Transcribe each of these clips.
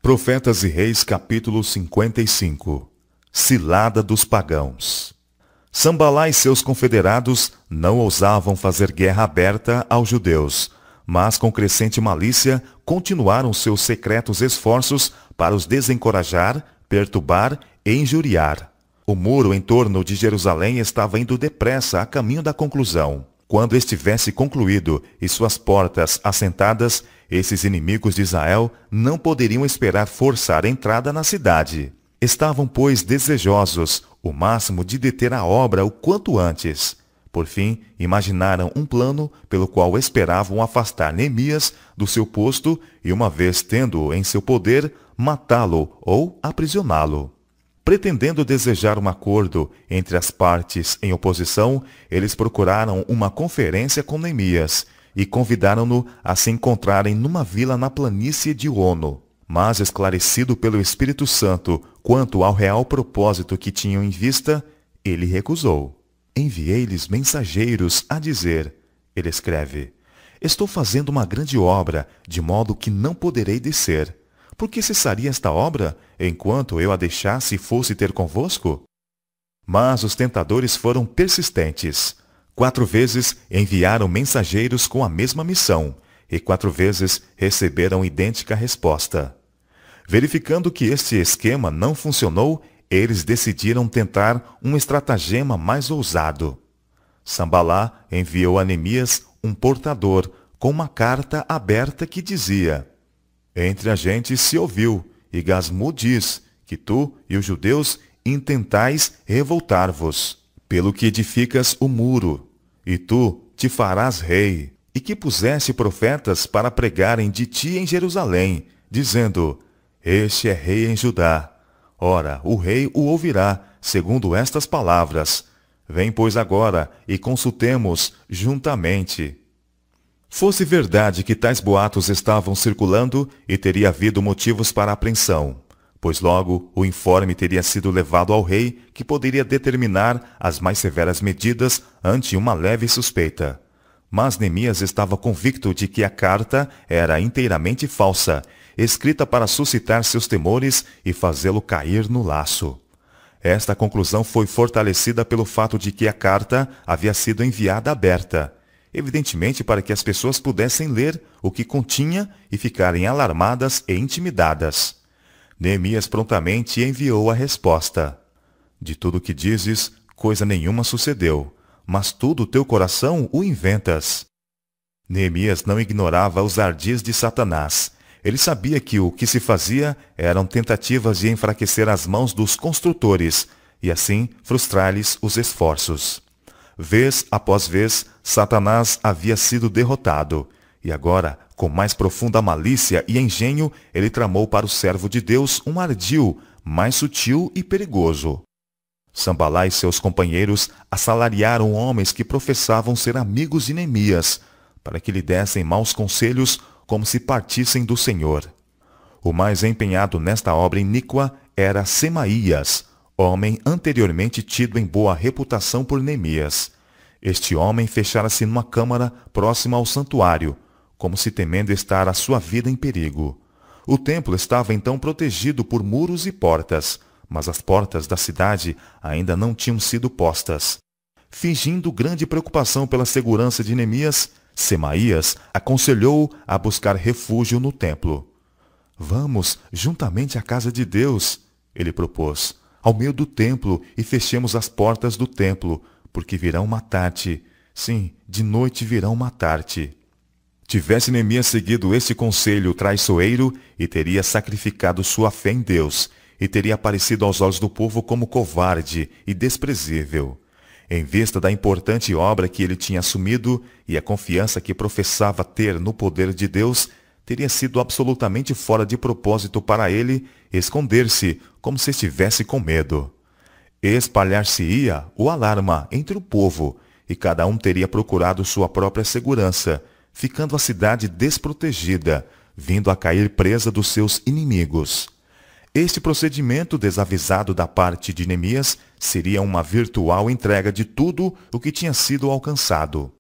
Profetas e Reis, capítulo 55. Cilada dos pagãos. Sambalá e seus confederados não ousavam fazer guerra aberta aos judeus, mas com crescente malícia continuaram seus secretos esforços para os desencorajar, perturbar e injuriar. O muro em torno de Jerusalém estava indo depressa a caminho da conclusão. Quando estivesse concluído e suas portas assentadas, esses inimigos de Israel não poderiam esperar forçar a entrada na cidade. Estavam, pois, desejosos, o máximo, de deter a obra o quanto antes. Por fim, imaginaram um plano pelo qual esperavam afastar Neemias do seu posto e, uma vez tendo-o em seu poder, matá-lo ou aprisioná-lo. Pretendendo desejar um acordo entre as partes em oposição, eles procuraram uma conferência com Neemias e convidaram-no a se encontrarem numa vila na planície de Ono. Mas, esclarecido pelo Espírito Santo quanto ao real propósito que tinham em vista, ele recusou. Enviei-lhes mensageiros a dizer, ele escreve, estou fazendo uma grande obra, de modo que não poderei descer. Por que cessaria esta obra, enquanto eu a deixasse e fosse ter convosco? Mas os tentadores foram persistentes. 4 vezes enviaram mensageiros com a mesma missão, e 4 vezes receberam idêntica resposta. Verificando que este esquema não funcionou, eles decidiram tentar um estratagema mais ousado. Sambalá enviou a Neemias um portador com uma carta aberta que dizia: entre a gente se ouviu, e Gasmu diz que tu e os judeus intentais revoltar-vos, pelo que edificas o muro, e tu te farás rei, e que puseste profetas para pregarem de ti em Jerusalém, dizendo, este é rei em Judá. Ora, o rei o ouvirá, segundo estas palavras. Vem, pois, agora, e consultemos juntamente. Fosse verdade que tais boatos estavam circulando, e teria havido motivos para apreensão, pois logo o informe teria sido levado ao rei, que poderia determinar as mais severas medidas ante uma leve suspeita. Mas Neemias estava convicto de que a carta era inteiramente falsa, escrita para suscitar seus temores e fazê-lo cair no laço. Esta conclusão foi fortalecida pelo fato de que a carta havia sido enviada aberta, evidentemente para que as pessoas pudessem ler o que continha e ficarem alarmadas e intimidadas. Neemias prontamente enviou a resposta. De tudo o que dizes, coisa nenhuma sucedeu, mas tudo o teu coração o inventas. Neemias não ignorava os ardis de Satanás. Ele sabia que o que se fazia eram tentativas de enfraquecer as mãos dos construtores e assim frustrar-lhes os esforços. Vez após vez, Satanás havia sido derrotado, e agora, com mais profunda malícia e engenho, ele tramou para o servo de Deus um ardil mais sutil e perigoso. Sambalá e seus companheiros assalariaram homens que professavam ser amigos de Neemias, para que lhe dessem maus conselhos como se partissem do Senhor. O mais empenhado nesta obra iníqua era Semaías, homem anteriormente tido em boa reputação por Neemias. Este homem fechara-se numa câmara próxima ao santuário, como se temendo estar a sua vida em perigo. O templo estava então protegido por muros e portas, mas as portas da cidade ainda não tinham sido postas. Fingindo grande preocupação pela segurança de Neemias, Semaías aconselhou-o a buscar refúgio no templo. Vamos juntamente à casa de Deus, ele propôs, ao meio do templo, e fechemos as portas do templo, porque virão matar-te. Sim, de noite virão matar-te. Tivesse Neemias seguido este conselho traiçoeiro, e teria sacrificado sua fé em Deus, e teria aparecido aos olhos do povo como covarde e desprezível. Em vista da importante obra que ele tinha assumido e a confiança que professava ter no poder de Deus, teria sido absolutamente fora de propósito para ele esconder-se como se estivesse com medo. Espalhar-se-ia o alarma entre o povo, e cada um teria procurado sua própria segurança, ficando a cidade desprotegida, vindo a cair presa dos seus inimigos. Este procedimento desavisado da parte de Neemias seria uma virtual entrega de tudo o que tinha sido alcançado.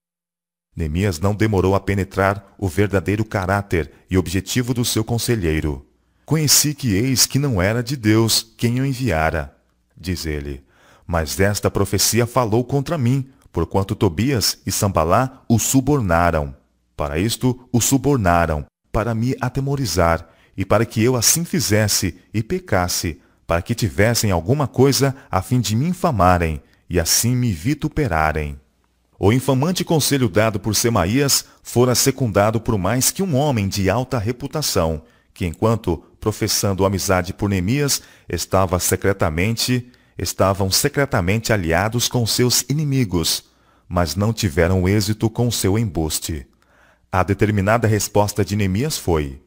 Neemias não demorou a penetrar o verdadeiro caráter e objetivo do seu conselheiro. Conheci que eis que não era de Deus quem o enviara, diz ele. Mas esta profecia falou contra mim, porquanto Tobias e Sambalá o subornaram. Para isto o subornaram, para me atemorizar, e para que eu assim fizesse e pecasse, para que tivessem alguma coisa a fim de me infamarem, e assim me vituperarem. O infamante conselho dado por Semaías fora secundado por mais que um homem de alta reputação, que enquanto, professando amizade por Neemias, estavam secretamente aliados com seus inimigos, mas não tiveram êxito com seu embuste. A determinada resposta de Neemias foi: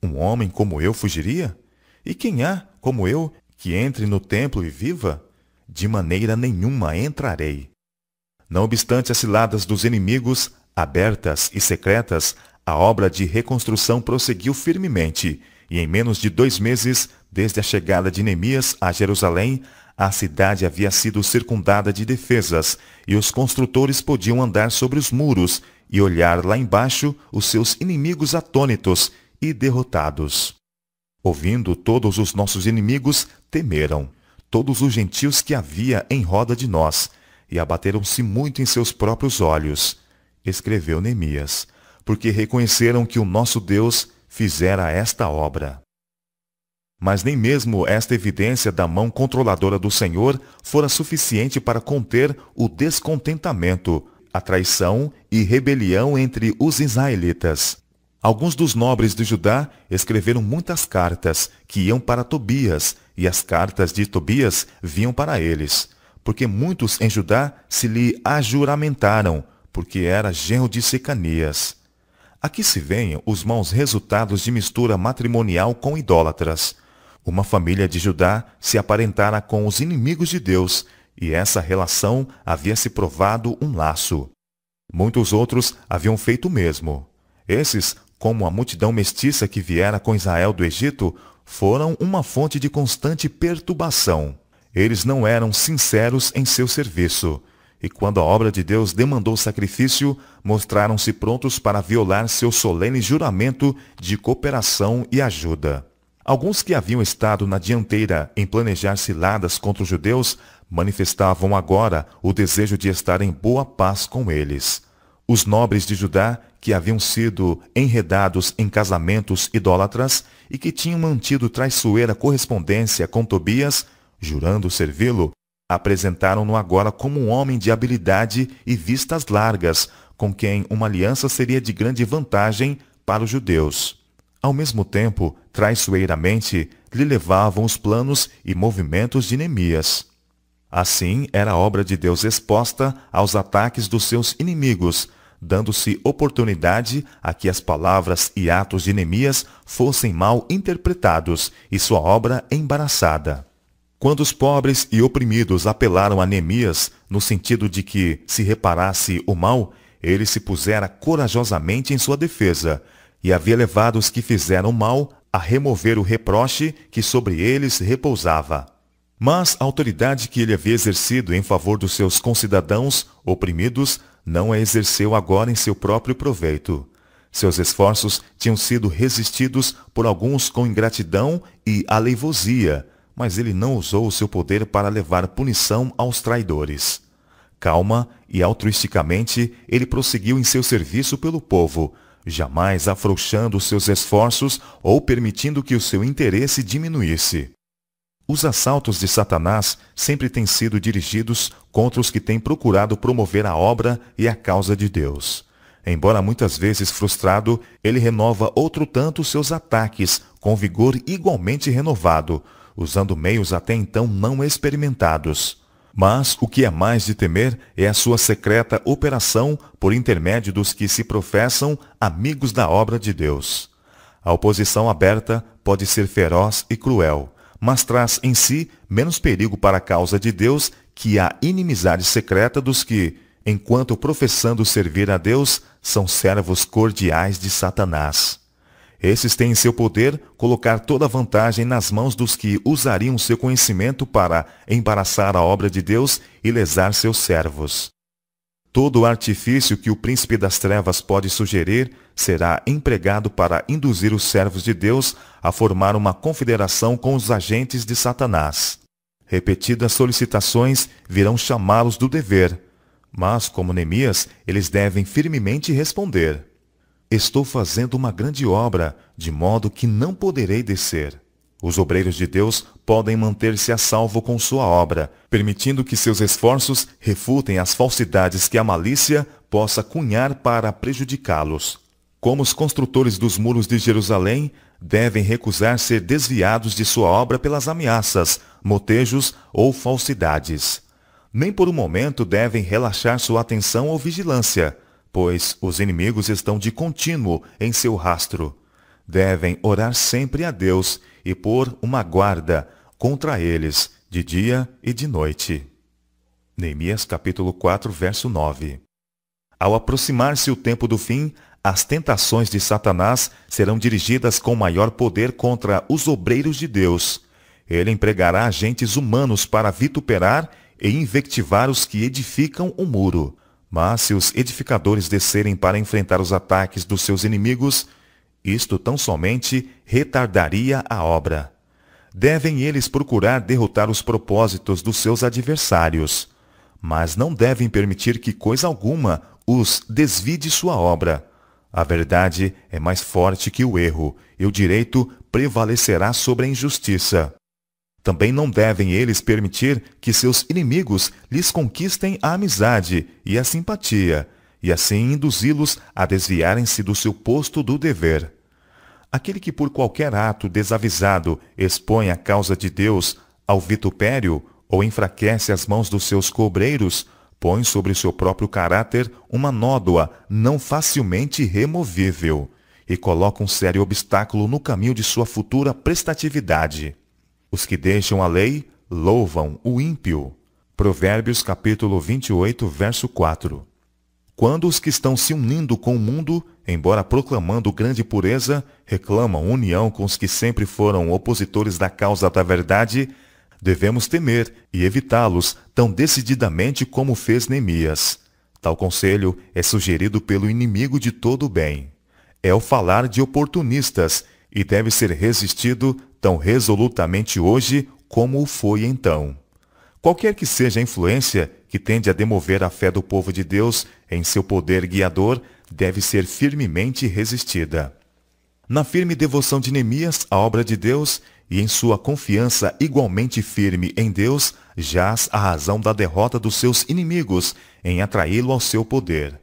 um homem como eu fugiria? E quem há, como eu, que entre no templo e viva? De maneira nenhuma entrarei. Não obstante as ciladas dos inimigos, abertas e secretas, a obra de reconstrução prosseguiu firmemente, e em menos de 2 meses, desde a chegada de Neemias a Jerusalém, a cidade havia sido circundada de defesas, e os construtores podiam andar sobre os muros e olhar lá embaixo os seus inimigos atônitos e derrotados. Ouvindo todos os nossos inimigos, temeram, todos os gentios que havia em roda de nós, e abateram-se muito em seus próprios olhos, escreveu Neemias, porque reconheceram que o nosso Deus fizera esta obra. Mas nem mesmo esta evidência da mão controladora do Senhor fora suficiente para conter o descontentamento, a traição e rebelião entre os israelitas. Alguns dos nobres de Judá escreveram muitas cartas que iam para Tobias, e as cartas de Tobias vinham para eles, porque muitos em Judá se lhe ajuramentaram, porque era genro de Secanias. Aqui se veem os maus resultados de mistura matrimonial com idólatras. Uma família de Judá se aparentara com os inimigos de Deus, e essa relação havia se provado um laço. Muitos outros haviam feito o mesmo. Esses, como a multidão mestiça que viera com Israel do Egito, foram uma fonte de constante perturbação. Eles não eram sinceros em seu serviço, e quando a obra de Deus demandou sacrifício, mostraram-se prontos para violar seu solene juramento de cooperação e ajuda. Alguns que haviam estado na dianteira em planejar ciladas contra os judeus, manifestavam agora o desejo de estar em boa paz com eles. Os nobres de Judá, que haviam sido enredados em casamentos idólatras e que tinham mantido traiçoeira correspondência com Tobias, jurando servi-lo, apresentaram-no agora como um homem de habilidade e vistas largas, com quem uma aliança seria de grande vantagem para os judeus. Ao mesmo tempo, traiçoeiramente, lhe levavam os planos e movimentos de Neemias. Assim era a obra de Deus exposta aos ataques dos seus inimigos, dando-se oportunidade a que as palavras e atos de Neemias fossem mal interpretados e sua obra embaraçada. Quando os pobres e oprimidos apelaram a Neemias, no sentido de que se reparasse o mal, ele se pusera corajosamente em sua defesa, e havia levado os que fizeram mal a remover o reproche que sobre eles repousava. Mas a autoridade que ele havia exercido em favor dos seus concidadãos oprimidos não a exerceu agora em seu próprio proveito. Seus esforços tinham sido resistidos por alguns com ingratidão e aleivosia, mas ele não usou o seu poder para levar punição aos traidores. Calma e altruisticamente, ele prosseguiu em seu serviço pelo povo, jamais afrouxando seus esforços ou permitindo que o seu interesse diminuísse. Os assaltos de Satanás sempre têm sido dirigidos contra os que têm procurado promover a obra e a causa de Deus. Embora muitas vezes frustrado, ele renova outro tanto seus ataques, com vigor igualmente renovado, usando meios até então não experimentados. Mas o que é mais de temer é a sua secreta operação por intermédio dos que se professam amigos da obra de Deus. A oposição aberta pode ser feroz e cruel, mas traz em si menos perigo para a causa de Deus que a inimizade secreta dos que, enquanto professando servir a Deus, são servos cordiais de Satanás. Esses têm em seu poder colocar toda a vantagem nas mãos dos que usariam seu conhecimento para embaraçar a obra de Deus e lesar seus servos. Todo o artifício que o príncipe das trevas pode sugerir será empregado para induzir os servos de Deus a formar uma confederação com os agentes de Satanás. Repetidas solicitações virão chamá-los do dever, mas, como Neemias, eles devem firmemente responder: estou fazendo uma grande obra, de modo que não poderei descer. Os obreiros de Deus podem manter-se a salvo com sua obra, permitindo que seus esforços refutem as falsidades que a malícia possa cunhar para prejudicá-los. Como os construtores dos muros de Jerusalém, devem recusar ser desviados de sua obra pelas ameaças, motejos ou falsidades. Nem por um momento devem relaxar sua atenção ou vigilância, pois os inimigos estão de contínuo em seu rastro. Devem orar sempre a Deus e pôr uma guarda contra eles, de dia e de noite. Neemias capítulo 4, verso 9. Ao aproximar-se o tempo do fim, as tentações de Satanás serão dirigidas com maior poder contra os obreiros de Deus. Ele empregará agentes humanos para vituperar e invectivar os que edificam o muro. Mas se os edificadores descerem para enfrentar os ataques dos seus inimigos, isto tão somente retardaria a obra. Devem eles procurar derrotar os propósitos dos seus adversários, mas não devem permitir que coisa alguma os desvie de sua obra. A verdade é mais forte que o erro, e o direito prevalecerá sobre a injustiça. Também não devem eles permitir que seus inimigos lhes conquistem a amizade e a simpatia, e assim induzi-los a desviarem-se do seu posto do dever. Aquele que por qualquer ato desavisado expõe a causa de Deus ao vitupério ou enfraquece as mãos dos seus cobreiros, põe sobre seu próprio caráter uma nódoa não facilmente removível e coloca um sério obstáculo no caminho de sua futura prestatividade. Os que deixam a lei louvam o ímpio. Provérbios capítulo 28, verso 4. Quando os que estão se unindo com o mundo, embora proclamando grande pureza, reclamam união com os que sempre foram opositores da causa da verdade, devemos temer e evitá-los tão decididamente como fez Neemias. Tal conselho é sugerido pelo inimigo de todo o bem. É o falar de oportunistas e deve ser resistido tão resolutamente hoje como o foi então. Qualquer que seja a influência que tende a demover a fé do povo de Deus em seu poder guiador, deve ser firmemente resistida. Na firme devoção de Neemias à obra de Deus e em sua confiança igualmente firme em Deus, jaz a razão da derrota dos seus inimigos em atraí-lo ao seu poder.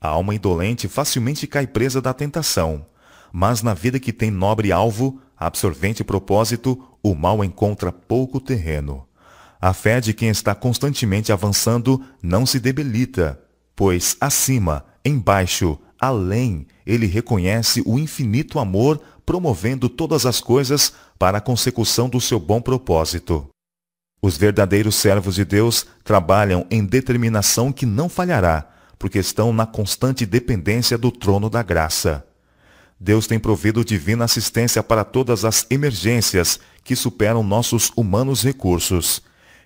A alma indolente facilmente cai presa da tentação, mas na vida que tem nobre alvo, absorvente propósito, o mal encontra pouco terreno. A fé de quem está constantemente avançando não se debilita, pois acima, embaixo, além, ele reconhece o infinito amor promovendo todas as coisas para a consecução do seu bom propósito. Os verdadeiros servos de Deus trabalham em determinação que não falhará, porque estão na constante dependência do trono da graça. Deus tem provido divina assistência para todas as emergências que superam nossos humanos recursos.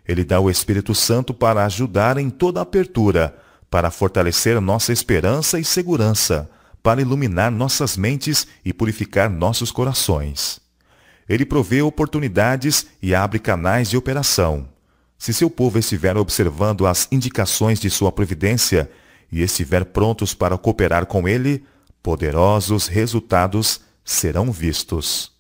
Ele dá o Espírito Santo para ajudar em toda apertura, para fortalecer nossa esperança e segurança, para iluminar nossas mentes e purificar nossos corações. Ele provê oportunidades e abre canais de operação. Se seu povo estiver observando as indicações de sua providência e estiver prontos para cooperar com ele, poderosos resultados serão vistos.